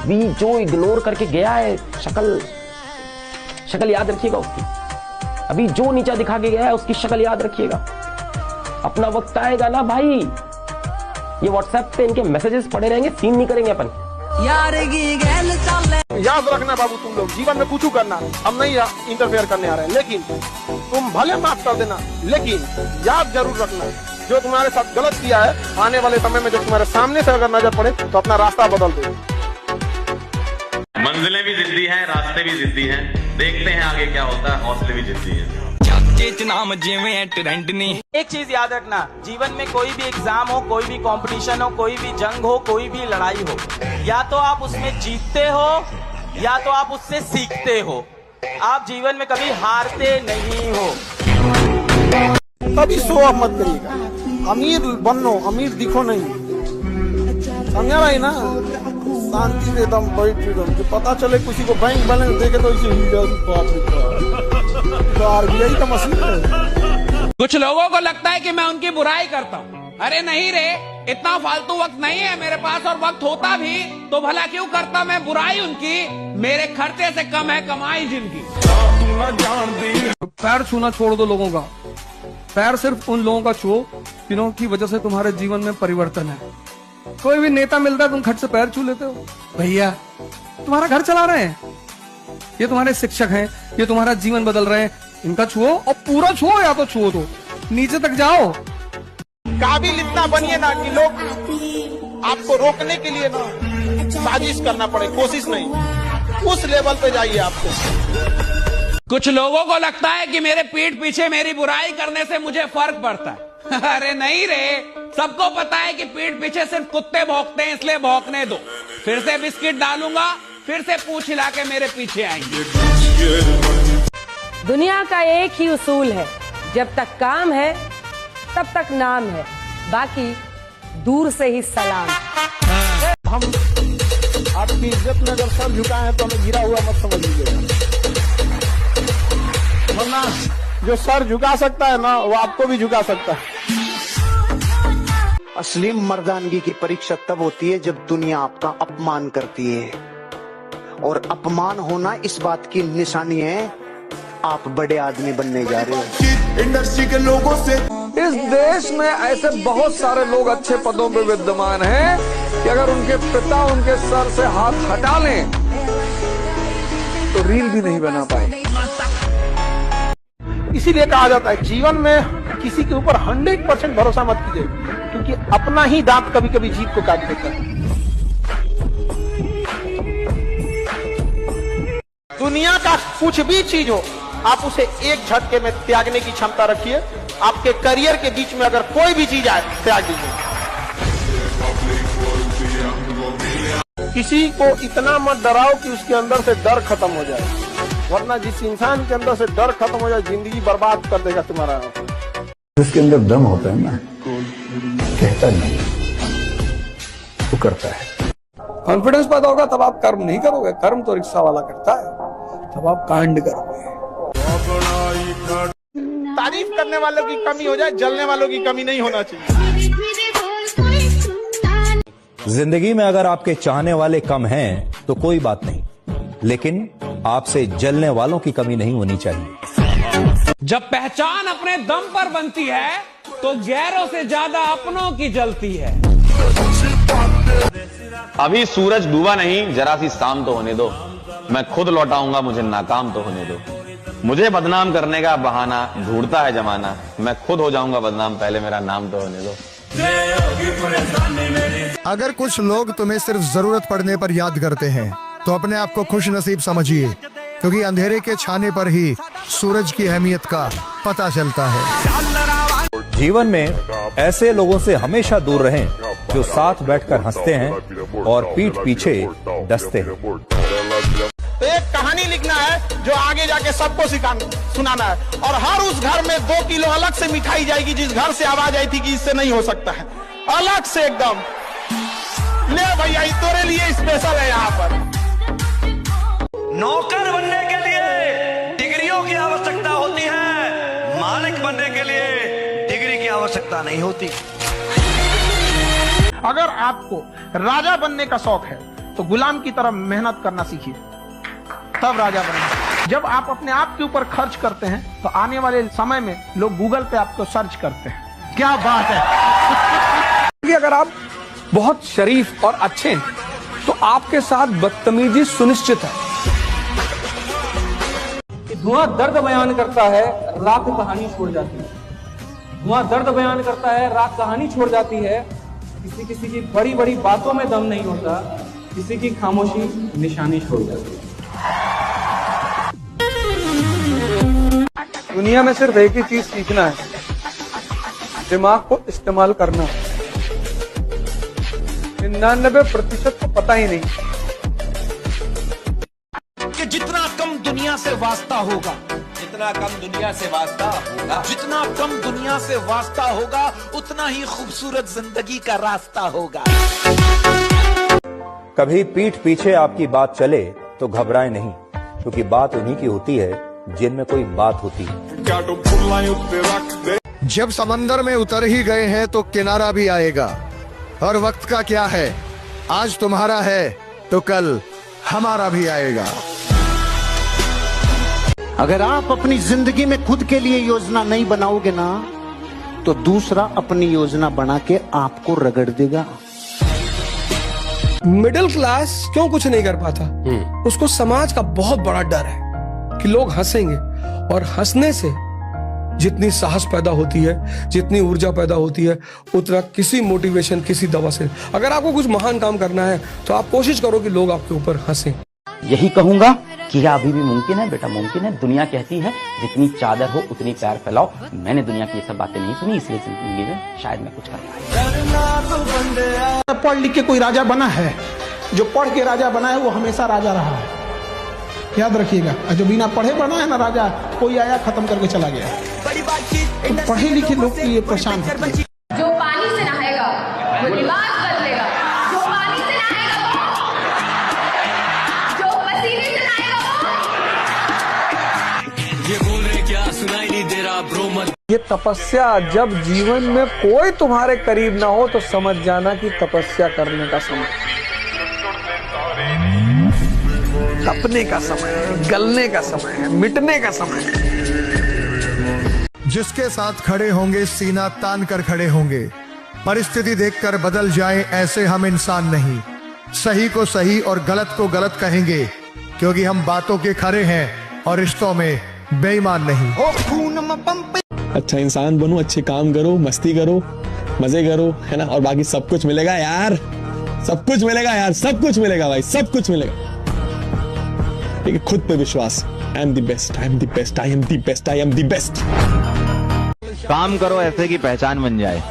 अभी जो इग्नोर करके गया है, शक्ल याद रखिएगा उसकी। अभी जो नीचा दिखा के गया है उसकी शक्ल याद रखिएगा। अपना वक्त आएगा ना भाई, ये व्हाट्सएप पे इनके मैसेजेस पड़े रहेंगे, सीन नहीं करेंगे अपन। याद रखना बाबू, तुम लोग जीवन में कुछ करना, हम नहीं इंटरफेयर करने आ रहे हैं, लेकिन तुम भले माफ कर देना, लेकिन याद जरूर रखना जो तुम्हारे साथ गलत किया है, आने वाले समय में जब तुम्हारे सामने से अगर नजर पड़े तो अपना रास्ता बदल दो। मंजिलें भी जिद्दी हैं, रास्ते भी जिद्दी हैं, देखते हैं आगे क्या होता है, हौसले भी जिद्दी हैं। एक चीज याद रखना, जीवन में कोई भी एग्जाम हो, कोई भी कंपटीशन हो, कोई भी जंग हो, कोई भी लड़ाई हो, या तो आप उसमें जीतते हो या तो आप उससे सीखते हो। आप जीवन में कभी हारते नहीं हो। कभी शो ऑफ मत करिएगा, अमीर बनो, अमीर दिखो नहीं, समझा भाई ना। शांति से एकदम बैठ, पता चले किसी को बैंक बैलेंस देके तो इसे आरबीआई का मशीन है। कुछ लोगों को लगता है कि मैं उनकी बुराई करता हूँ। अरे नहीं रे, इतना फालतू वक्त नहीं है मेरे पास, और वक्त होता भी तो भला क्यों करता मैं बुराई उनकी। मेरे खर्चे से कम है कमाई जिनकी। पैर छूना छोड़ दो लोगों का, पैर सिर्फ उन लोगों का छुओ जिन्हों की वजह से तुम्हारे जीवन में परिवर्तन है। कोई भी नेता मिलता है, तुम खट से पैर छू लेते हो। भैया तुम्हारा घर चला रहे हैं, ये तुम्हारे शिक्षक हैं, ये तुम्हारा जीवन बदल रहे हैं, इनका छुओ और पूरा छुओ, या तो छुओ तो नीचे तक जाओ। काबिल इतना बनिए ना कि लोग आपको रोकने के लिए ना साजिश करना पड़े, कोशिश नहीं, उस लेवल पे जाइए आपको। कुछ लोगों को लगता है कि मेरे पीठ पीछे मेरी बुराई करने से मुझे फर्क पड़ता है। अरे नहीं रे, सबको पता है कि पीठ पीछे सिर्फ कुत्ते भौंकते हैं, इसलिए भौंकने दो। फिर से बिस्किट डालूंगा, फिर से पूंछ हिला के मेरे पीछे आएंगे। दुनिया का एक ही उसूल है, जब तक काम है तब तक नाम है, बाकी दूर से ही सलाम। हम आपकी इज्जत में अगर सर झुकाए हैं तो हमें गिरा हुआ मत समझ लीजिएगा, वरना जो सर झुका सकता है ना वो आपको भी झुका सकता है। असली मर्दानगी की परीक्षा तब होती है जब दुनिया आपका अपमान करती है, और अपमान होना इस बात की निशानी है आप बड़े आदमी बनने जा रहे हो। इंडस्ट्री के लोगों से इस देश में ऐसे बहुत सारे लोग अच्छे पदों पे विद्यमान हैं कि अगर उनके पिता उनके सर से हाथ हटा लें तो रील भी नहीं बना पाए। इसीलिए कहा जाता है जीवन में किसी के ऊपर 100% भरोसा मत कीजिए, क्योंकि अपना ही दांत कभी कभी जीत को काट देता है। दुनिया का कुछ भी चीज हो, आप उसे एक झटके में त्यागने की क्षमता रखिए। आपके करियर के बीच में अगर कोई भी चीज आए, त्याग दीजिए। किसी को इतना मत डराओ कि उसके अंदर से डर खत्म हो जाए, वरना जिस इंसान के अंदर से डर खत्म हो जाए, जिंदगी बर्बाद कर देगा तुम्हारा। जिसके अंदर दम होता है ना, कहता नहीं वो करता है। कॉन्फिडेंस पैदा होगा तब आप कर्म नहीं करोगे, कर्म तो रिक्शा वाला करता है, तब आप कांड करोगे। तारीफ करने वालों की कमी हो जाए, जलने वालों की कमी नहीं होना चाहिए। जिंदगी में अगर आपके चाहने वाले कम हैं तो कोई बात नहीं, लेकिन आपसे जलने वालों की कमी नहीं होनी चाहिए। जब पहचान अपने दम पर बनती है तो गैरों से ज्यादा अपनों की जलती है। अभी सूरज डूबा नहीं, जरा सी शाम तो होने दो, मैं खुद लौटाऊंगा, मुझे नाकाम तो होने दो। मुझे बदनाम करने का बहाना ढूंढता है जमाना, मैं खुद हो जाऊंगा बदनाम, पहले मेरा नाम तो होने दो। अगर कुछ लोग तुम्हें सिर्फ जरूरत पड़ने पर याद करते हैं तो अपने आप को खुश नसीब समझिए, क्योंकि अंधेरे के छाने पर ही सूरज की अहमियत का पता चलता है। जीवन में ऐसे लोगों से हमेशा दूर रहें जो साथ बैठकर हंसते हैं और पीठ पीछे डसते हैं। तो एक कहानी लिखना है जो आगे जाके सबको सुनाना है, और हर उस घर में 2 किलो अलग से मिठाई जाएगी जिस घर से आवाज आई थी कि इससे नहीं हो सकता है, अलग से एकदम। ले भैया, तेरे लिए स्पेशल है यहाँ पर। नौकर बनने के लिए डिग्रियों की आवश्यकता होती है, मालिक बनने के लिए डिग्री की आवश्यकता नहीं होती। अगर आपको राजा बनने का शौक है तो गुलाम की तरह मेहनत करना सीखिए, तब राजा बनेंगे। जब आप अपने आप के ऊपर खर्च करते हैं तो आने वाले समय में लोग गूगल पे आपको सर्च करते हैं। क्या बात है कि अगर आप बहुत शरीफ और अच्छे हैं तो आपके साथ बदतमीजी सुनिश्चित है। धुआं दर्द बयान करता है, राख कहानी छोड़ जाती है। धुआं दर्द बयान करता है, राख कहानी छोड़ जाती है। किसी किसी की बड़ी बड़ी बातों में दम नहीं होता, किसी की खामोशी निशानी छोड़ जाती है। दुनिया में सिर्फ एक ही चीज सीखना है, दिमाग को इस्तेमाल करना। 99% को पता ही नहीं कि जितना कम दुनिया से वास्ता होगा, जितना कम दुनिया से वास्ता होगा, जितना कम दुनिया से वास्ता होगा, उतना ही खूबसूरत जिंदगी का रास्ता होगा। कभी पीठ पीछे आपकी बात चले तो घबराएं नहीं, क्योंकि बात उन्हीं की होती है जिनमें कोई बात होती है। जब समंदर में उतर ही गए हैं तो किनारा भी आएगा। और वक्त का क्या है, आज तुम्हारा है तो कल हमारा भी आएगा। अगर आप अपनी जिंदगी में खुद के लिए योजना नहीं बनाओगे ना, तो दूसरा अपनी योजना बना के आपको रगड़ देगा। मिडिल क्लास क्यों कुछ नहीं कर पाता? उसको समाज का बहुत बड़ा डर है कि लोग हंसेंगे, और हंसने से जितनी साहस पैदा होती है, जितनी ऊर्जा पैदा होती है, उतना किसी मोटिवेशन, किसी दवा से। अगर आपको कुछ महान काम करना है तो आप कोशिश करो कि लोग आपके ऊपर हंसें। यही कहूंगा कि यह अभी भी मुमकिन है बेटा, मुमकिन है। दुनिया कहती है जितनी चादर हो उतनी पैर फैलाओ। मैंने दुनिया की ये सब बातें नहीं सुनी, इसलिए जिंदगी में शायद मैं कुछ कर पाऊं। पढ़ लिख के कोई राजा बना है? जो पढ़ के राजा बना है वो हमेशा राजा रहा है, याद रखिएगा। जो बिना पढ़े बना है ना राजा, कोई आया खत्म करके चला गया। तो पढ़े लिखे लोग की ये पहचान है। जो पानी से नहाएगा वो लिबास बदलेगा, जो पानी से नहाएगा जो पसीने से नहाएगा ये बोल रहे क्या सुनाई नहीं दे रहा ब्रो मत। ये तपस्या, जब जीवन में कोई तुम्हारे करीब ना हो तो समझ जाना कि तपस्या करने का समय, तपने का समय है, गलने का समय है, मिटने का समय है। जिसके साथ खड़े होंगे सीना तान कर खड़े होंगे। परिस्थिति देखकर बदल जाए ऐसे हम इंसान नहीं। सही को सही और गलत को गलत कहेंगे, क्योंकि हम बातों के खरे हैं और रिश्तों में बेईमान नहीं। अच्छा इंसान बनो, अच्छे काम करो, मस्ती करो, मजे करो, है ना, और बाकी सब कुछ मिलेगा यार, सब कुछ मिलेगा यार, सब कुछ मिलेगा भाई, सब कुछ मिलेगा। ठीक है, खुद पे विश्वास। I am the best, I am the best, I am the best, I am the best. काम करो ऐसे की पहचान बन जाए,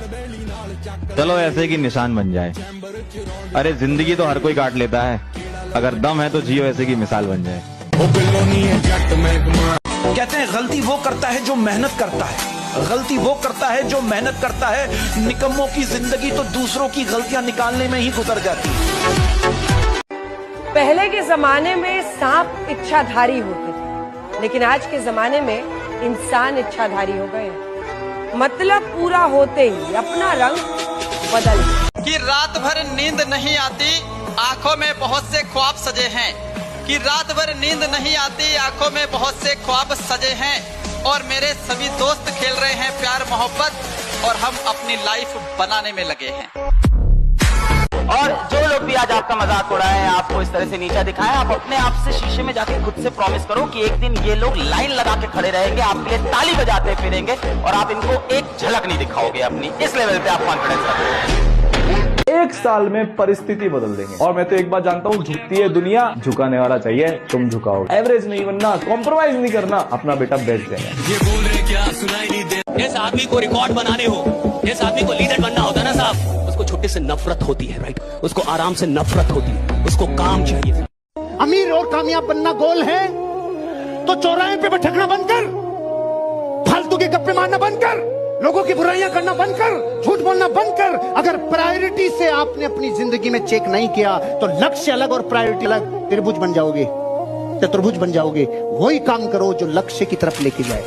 चलो ऐसे की निशान बन जाए। अरे जिंदगी तो हर कोई काट लेता है, अगर दम है तो जियो ऐसे की मिसाल बन जाए। कहते हैं गलती वो करता है जो मेहनत करता है, गलती वो करता है जो मेहनत करता है। निकम्मों की जिंदगी तो दूसरों की गलतियां निकालने में ही गुजर जाती है। पहले के जमाने में सांप इच्छाधारी होते थे, लेकिन आज के जमाने में इंसान इच्छाधारी हो गए हैं। मतलब पूरा होते ही अपना रंग बदल। कि रात भर नींद नहीं आती, आंखों में बहुत से ख्वाब सजे हैं। कि रात भर नींद नहीं आती, आंखों में बहुत से ख्वाब सजे हैं। और मेरे सभी दोस्त खेल रहे हैं प्यार मोहब्बत, और हम अपनी लाइफ बनाने में लगे हैं। और जो लोग भी आज आपका मजाक उड़ाए, आपको इस तरह से नीचा दिखाएं, आप अपने आप से शीशे में जाके खुद से प्रॉमिस करो कि एक दिन ये लोग लाइन लगा के खड़े रहेंगे, आपके लिए ताली बजाते फिरेंगे, और आप इनको एक झलक नहीं दिखाओगे अपनी। इस लेवल पे आप कॉन्फिडेंस रखो। एक साल में परिस्थिति बदल देंगे। और मैं तो एक बात जानता हूँ, झुकती है दुनिया, झुकाने वाला चाहिए, तुम झुकाओ। एवरेज नहीं बनना, कॉम्प्रोमाइज नहीं करना, अपना बेटा बेस्ट देना। ये बोल रहे क्या सुनाई नहीं दे। इस आदमी को रिकॉर्ड बनाने हो, इस आदमी को लीडर बनना होता ना साहब, उसको छुट्टी से नफरत होती है, राइट? उसको आराम से नफरत होती है, उसको काम चाहिए। अमीर और कामयाब बनना गोल है तो चौराहे पे भटकना बंद कर, फालतू के गप्पे मारना बंद कर, लोगों की बुराइयां करना बंद कर, झूठ बोलना बंद कर। अगर प्रायोरिटी से आपने अपनी जिंदगी में चेक नहीं किया तो लक्ष्य अलग और प्रायोरिटी अलग, त्रिभुज बन जाओगे, चतुर्भुज बन जाओगे। वही काम करो जो लक्ष्य की तरफ लेके जाए।